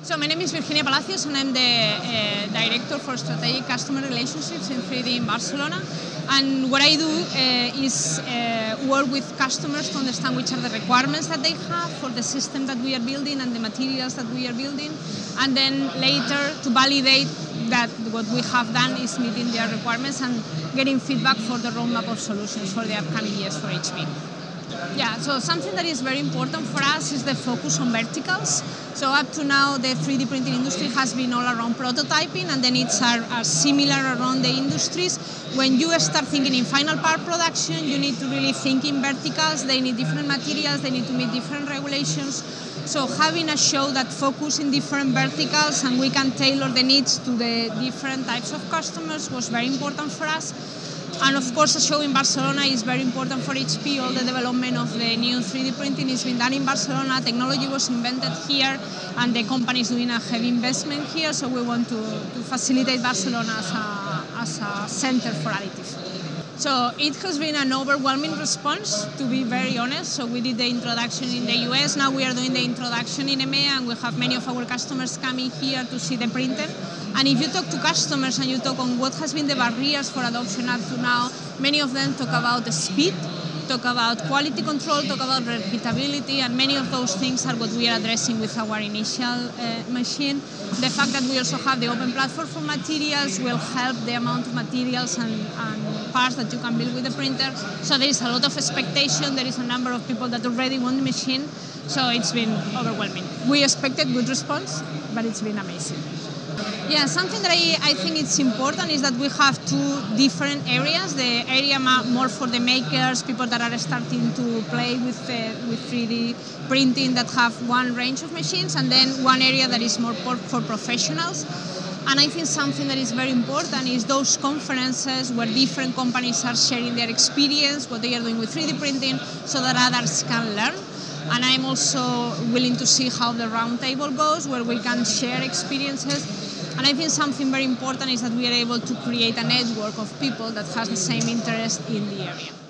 So my name is Virginia Palacios and I'm the Director for Strategic Customer Relationships in 3D in Barcelona. And what I do is work with customers to understand which are the requirements that they have for the system that we are building and the materials that we are building. And then later to validate that what we have done is meeting their requirements and getting feedback for the roadmap of solutions for the upcoming years for HP. Yeah, so something that is very important for us is the focus on verticals. So up to now, the 3D printing industry has been all around prototyping, and the needs are similar around the industries. When you start thinking in final part production, you need to really think in verticals. They need different materials, they need to meet different regulations. So having a show that focuses in different verticals and we can tailor the needs to the different types of customers was very important for us. And of course, a show in Barcelona is very important for HP. All the development of the new 3D printing has been done in Barcelona. Technology was invented here, and the company is doing a heavy investment here. So we want to facilitate Barcelona as a center for additive. So it has been an overwhelming response, to be very honest. So we did the introduction in the US. Now we are doing the introduction in EMEA, and we have many of our customers coming here to see the printer. And if you talk to customers and you talk on what has been the barriers for adoption up to now, many of them talk about the speed, talk about quality control, talk about repeatability, and many of those things are what we are addressing with our initial machine. The fact that we also have the open platform for materials will help the amount of materials and parts that you can build with the printer. So there is a lot of expectation. There is a number of people that already want the machine. So it's been overwhelming. We expected good response, but it's been amazing. Yeah, something that I think it's important is that we have two different areas. The area more for the makers, people that are starting to play with 3D printing that have one range of machines, and then one area that is more for professionals. And I think something that is very important is those conferences where different companies are sharing their experience, what they are doing with 3D printing, so that others can learn. And I'm also willing to see how the roundtable goes, where we can share experiences. And I think something very important is that we are able to create a network of people that has the same interest in the area.